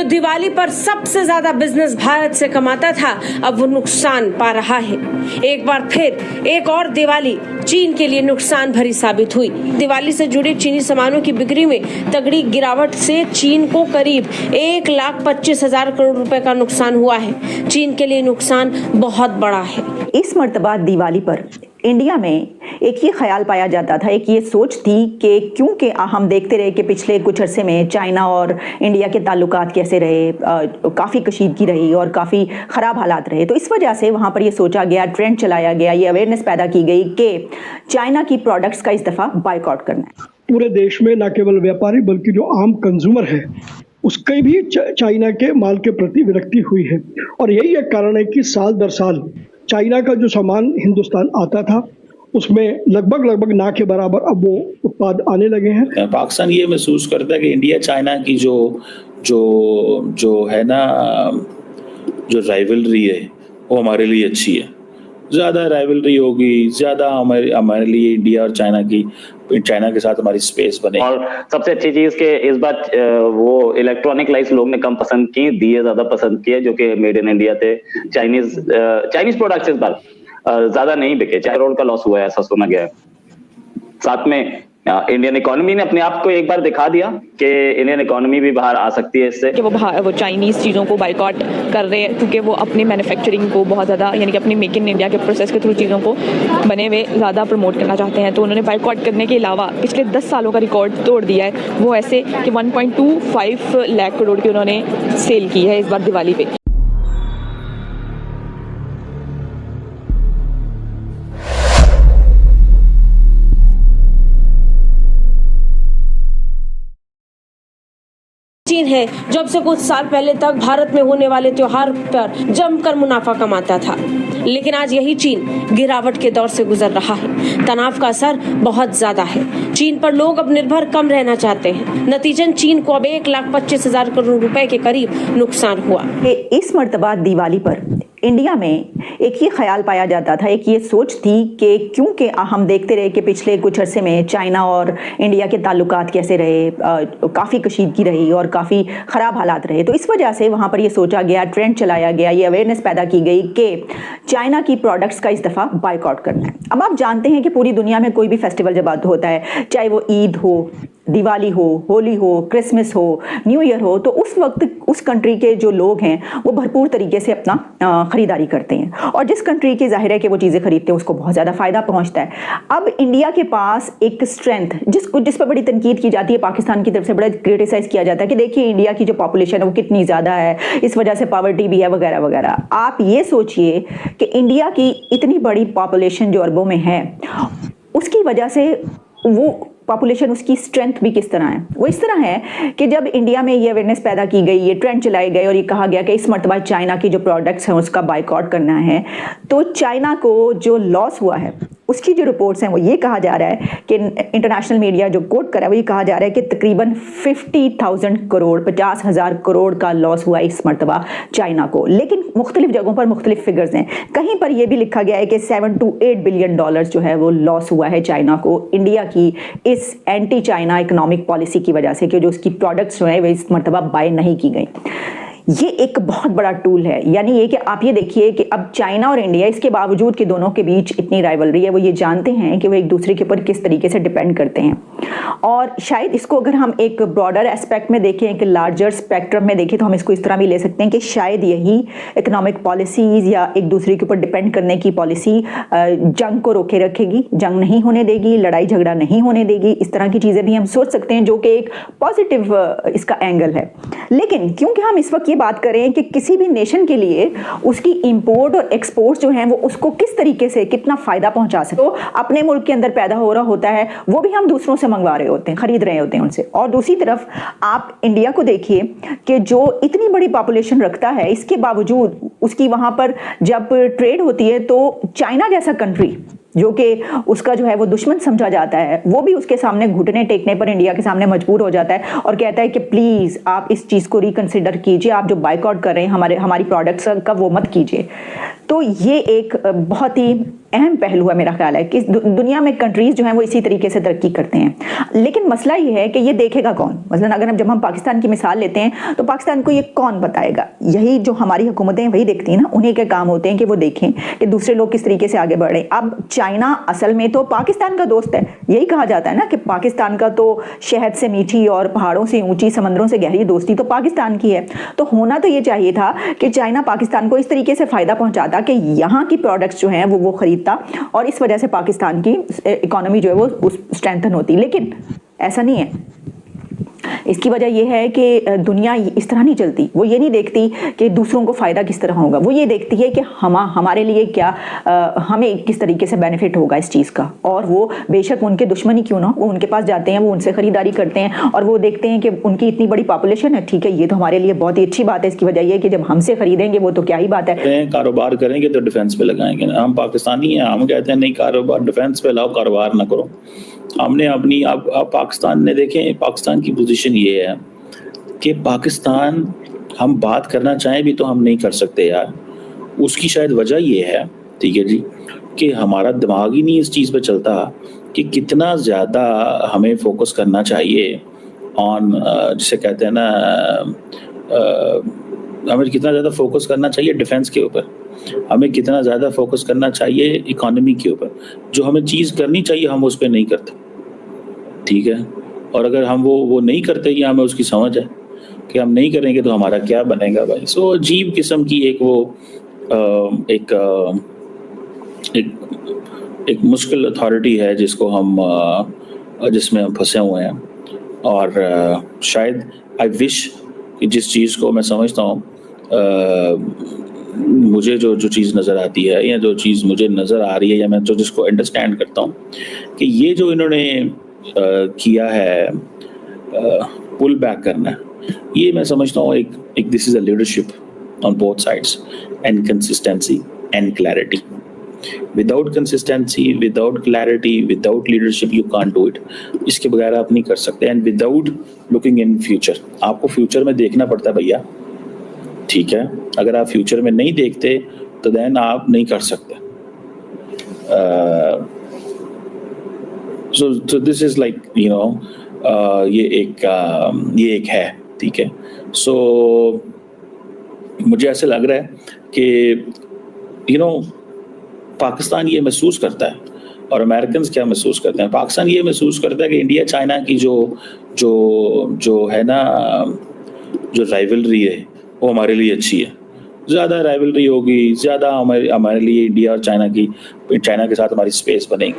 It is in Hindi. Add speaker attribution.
Speaker 1: दिवाली पर सबसे ज्यादा बिजनेस भारत से कमाता था, अब वो नुकसान पा रहा है। एक बार फिर एक और दिवाली चीन के लिए नुकसान भरी साबित हुई। दिवाली से जुड़े चीनी सामानों की बिक्री में तगड़ी गिरावट से चीन को करीब 1,25,000 करोड़ रुपए का नुकसान हुआ है। चीन के लिए नुकसान बहुत बड़ा है।
Speaker 2: इस मर्तबा दिवाली पर इंडिया में एक ये ख्याल पाया जाता था, एक ये सोच थी कि क्योंकि हम देखते रहे कि पिछले कुछ अरसे में चाइना और इंडिया के ताल्लुकात कैसे रहे, काफ़ी कशीदगी रही और काफ़ी ख़राब हालात रहे, तो इस वजह से वहाँ पर ये सोचा गया, ट्रेंड चलाया गया, ये अवेयरनेस पैदा की गई कि चाइना की प्रोडक्ट्स का इस दफ़ा बाइकआउट करना है।
Speaker 3: पूरे देश में न केवल व्यापारी बल्कि जो आम कंज्यूमर है उसके भी चाइना के माल के प्रति विरक्ति हुई है। और यही एक कारण है कि साल दर साल चाइना का जो सामान हिंदुस्तान आता था उसमें लगभग ना के बराबर अब वो उत्पाद आने लगे हैं।
Speaker 4: पाकिस्तान ये महसूस करता है कि इंडिया चाइना की जो है ना, जो राइवलरी है वो हमारे लिए अच्छी है। ज़्यादा राइवलरी होगी, ज़्यादा हमारे लिए इंडिया और चाइना के साथ हमारी स्पेस बने।
Speaker 5: और सबसे अच्छी चीज के इस बार वो इलेक्ट्रॉनिक लाइट्स लोग ने कम पसंद की, दिए ज्यादा पसंद किए जो कि मेड इन इंडिया थे। चाइनीज प्रोडक्ट्स इस बार ज्यादा नहीं बिके, 4 करोड़ का लॉस हुआ है ऐसा सुना गया है। साथ में इंडियन इकोनॉमी ने अपने आप को एक बार दिखा दिया कि इंडियन इकोनॉमी भी बाहर आ सकती है इससे।
Speaker 6: कि वो चाइनीज़ चीज़ों को बाइकआउट कर रहे हैं क्योंकि वो अपनी मैन्युफैक्चरिंग को बहुत ज़्यादा, यानी कि अपनी मेक इन इंडिया के प्रोसेस के थ्रू चीज़ों को बने हुए ज़्यादा प्रमोट करना चाहते हैं। तो उन्होंने बाइकआउट करने के अलावा पिछले 10 सालों का रिकॉर्ड तोड़ दिया है। वो ऐसे कि 1.25 लाख करोड़ की उन्होंने सेल की है इस बार दिवाली पे।
Speaker 1: चीन है जब से कुछ साल पहले तक भारत में होने वाले त्योहार पर जमकर मुनाफा कमाता था, लेकिन आज यही चीन गिरावट के दौर से गुजर रहा है। तनाव का असर बहुत ज्यादा है। चीन पर लोग अब निर्भर कम रहना चाहते हैं। नतीजन चीन को अब 1,25,000 करोड़ रुपए के करीब नुकसान हुआ।
Speaker 2: इस मर्तबा दिवाली पर इंडिया में एक ये ख्याल पाया जाता था, एक ये सोच थी कि क्योंकि हम देखते रहे कि पिछले कुछ अरसे में चाइना और इंडिया के ताल्लुकात कैसे रहे, काफ़ी कशीदगी रही और काफ़ी ख़राब हालात रहे, तो इस वजह से वहाँ पर ये सोचा गया, ट्रेंड चलाया गया, ये अवेयरनेस पैदा की गई कि चाइना की प्रोडक्ट्स का इस दफ़ा बाइकआउट करना है। अब आप जानते हैं कि पूरी दुनिया में कोई भी फेस्टिवल जब होता है, चाहे वो ईद हो, दिवाली हो, होली हो, क्रिसमस हो, न्यू ईयर हो, तो उस वक्त उस कंट्री के जो लोग हैं वो भरपूर तरीके से अपना ख़रीदारी करते हैं और जिस कंट्री की जाहिर है कि वो चीज़ें खरीदते हैं उसको बहुत ज़्यादा फ़ायदा पहुंचता है। अब इंडिया के पास एक स्ट्रेंथ जिस पर बड़ी तनकीद की जाती है, पाकिस्तान की तरफ से बड़ा क्रिटिसाइज़ किया जाता है कि देखिए इंडिया की जो पॉपुलेशन है वो कितनी ज़्यादा है, इस वजह से पॉवर्टी भी है वगैरह वगैरह। आप ये सोचिए कि इंडिया की इतनी बड़ी पॉपुलेशन जो अरबों में है, उसकी वजह से वो पॉपुलेशन, उसकी स्ट्रेंथ भी किस तरह है। वो इस तरह है कि जब इंडिया में ये अवेयरनेस पैदा की गई, ये ट्रेंड चलाए गए और ये कहा गया कि इस मर्तबा चाइना की जो प्रोडक्ट्स हैं उसका बाइकआउट करना है, तो चाइना को जो लॉस हुआ है उसकी जो रिपोर्ट्स हैं वो ये कहा जा रहा है कि इंटरनेशनल मीडिया जो कोट कर रहा है वो ये कहा जा रहा है कि तकरीबन 50,000 करोड़ 50,000 करोड़ का लॉस हुआ इस मर्तबा चाइना को। लेकिन मुख्तलिफ जगहों पर मुख्तलिफ फिगर्स हैं। कहीं पर यह भी लिखा गया है कि 7 to 8 बिलियन डॉलर जो है वो लॉस हुआ है चाइना को इंडिया की इस एंटी चाइना इकोनॉमिक पॉलिसी की वजह से कि जो उसकी प्रोडक्ट्स जो है वो इस मर्तबा बाय नहीं की गई। ये एक बहुत बड़ा टूल है। यानी ये कि आप ये देखिए कि अब चाइना और इंडिया, इसके बावजूद कि दोनों के बीच इतनी राइवलरी है, वो ये जानते हैं कि वो एक दूसरे के ऊपर किस तरीके से डिपेंड करते हैं। और शायद इसको अगर हम एक ब्रॉडर एस्पेक्ट में देखें, एक लार्जर स्पेक्ट्रम में देखें, तो हम इसको इस तरह भी ले सकते हैं कि शायद यही इकोनॉमिक पॉलिसीज़ या एक दूसरे के ऊपर डिपेंड करने की पॉलिसी जंग को रोके रखेगी, जंग नहीं होने देगी, लड़ाई झगड़ा नहीं होने देगी। इस तरह की चीज़ें भी हम सोच सकते हैं, जो कि एक पॉजिटिव इसका एंगल है। लेकिन क्योंकि हम इस वक्त बात करें कि किसी भी नेशन के लिए उसकी इंपोर्ट और एक्सपोर्ट जो हैं वो उसको किस तरीके से कितना फायदा पहुंचा सकते, तो अपने मुल्क के अंदर पैदा हो रहा होता है वो भी हम दूसरों से मंगवा रहे होते हैं, खरीद रहे होते हैं उनसे। और दूसरी तरफ आप इंडिया को देखिए कि जो इतनी बड़ी पॉपुलेशन रखता है, इसके बावजूद उसकी वहां पर जब ट्रेड होती है तो चाइना जैसा कंट्री जो कि उसका जो है वो दुश्मन समझा जाता है, वो भी उसके सामने घुटने टेकने पर इंडिया के सामने मजबूर हो जाता है और कहता है कि प्लीज़ आप इस चीज़ को रिकंसिडर कीजिए, आप जो बाइकआउट कर रहे हैं हमारी प्रोडक्ट्स का वो मत कीजिए। तो ये एक बहुत ही अहम पहलू है मेरा ख्याल है कि दुनिया में कंट्रीज जो हैं वो इसी तरीके से तरक्की करते हैं। लेकिन मसला ये है कि ये देखेगा कौन? मसलन अगर जब हम पाकिस्तान की मिसाल लेते हैं तो पाकिस्तान को ये कौन बताएगा? यही जो हमारी हुकूमतें वही देखती हैं ना, उन्हीं के काम होते हैं कि वो देखें कि दूसरे लोग किस तरीके से आगे बढ़े। अब चाइना असल में तो पाकिस्तान का दोस्त है, यही कहा जाता है ना कि पाकिस्तान का तो शहद से मीठी और पहाड़ों से ऊंची, समंदरों से गहरी दोस्ती तो पाकिस्तान की है। तो होना तो ये चाहिए था कि चाइना पाकिस्तान को इस तरीके से फायदा पहुंचाता कि यहाँ की प्रोडक्ट्स जो हैं वो खरीदता और इस वजह से पाकिस्तान की इकोनॉमी जो है वो स्ट्रेंथन होती। लेकिन ऐसा नहीं है। इसकी वजह यह है कि दुनिया इस तरह नहीं चलती। वो ये नहीं देखती कि दूसरों को फ़ायदा किस तरह होगा, वो ये देखती है कि हमारे लिए क्या, हमें किस तरीके से बेनिफिट होगा इस चीज़ का। और वो बेशक उनके दुश्मन ही क्यों ना, वो उनके पास जाते हैं, वो उनसे ख़रीदारी करते हैं और वो देखते हैं कि उनकी इतनी बड़ी पॉपुलेशन है, ठीक है, ये तो हमारे लिए बहुत ही अच्छी बात है। इसकी वजह यह है कि जब हमसे ख़रीदेंगे वो तो क्या ही बात है।
Speaker 4: कारोबार करेंगे तो डिफेंस पे लगाएंगे ना। हम पाकिस्तानी हैं, हम कहते हैं नहीं कारोबार डिफेंस पे लाओ, कारोबार ना करो। हमने अपनी अब पाकिस्तान ने देखें, पाकिस्तान की पोजीशन ये है कि पाकिस्तान, हम बात करना चाहें भी तो हम नहीं कर सकते यार। उसकी शायद वजह ये है, ठीक है जी, कि हमारा दिमाग ही नहीं इस चीज़ पे चलता कि कितना ज़्यादा हमें फोकस करना चाहिए ऑन, जिसे कहते हैं ना, हमें कितना ज़्यादा फोकस करना चाहिए डिफेंस के ऊपर, हमें कितना ज़्यादा फोकस करना चाहिए इकोनॉमी के ऊपर। जो हमें चीज़ करनी चाहिए हम उस पर नहीं करते, ठीक है। और अगर हम वो नहीं करते, या हमें उसकी समझ है कि हम नहीं करेंगे तो हमारा क्या बनेगा भाई। सो अजीब किस्म की एक मुश्किल अथॉरिटी है जिसको जिसमें हम फंसे हुए हैं। और शायद आई विश कि जिस चीज़ को मैं समझता हूँ, मुझे जो चीज़ नज़र आती है, या जो चीज़ मुझे नज़र आ रही है, या मैं जिसको अंडरस्टैंड करता हूँ कि ये जो इन्होंने किया है पुल बैक करना, ये मैं समझता हूँ एक this is a leadership on both sides, and consistency and clarity. Without consistency, without clarity, without leadership you can't do it. इसके बगैर आप नहीं कर सकते। And without looking in future, आपको फ्यूचर में देखना पड़ता है भैया, ठीक है। अगर आप फ्यूचर में नहीं देखते तो देन आप नहीं कर सकते। so this is like, you know, ये एक है, ठीक है। so मुझे ऐसे लग रहा है कि you know, पाकिस्तान ये महसूस करता है, और अमेरिकन क्या महसूस करते हैं। पाकिस्तान ये महसूस करता है कि इंडिया चाइना की जो है ना, जो राइवलरी है वो हमारे लिए अच्छी है। ज़्यादा राइवलरी होगी, ज़्यादा हमारे लिए इंडिया और चाइना के साथ हमारी स्पेस बनेगी।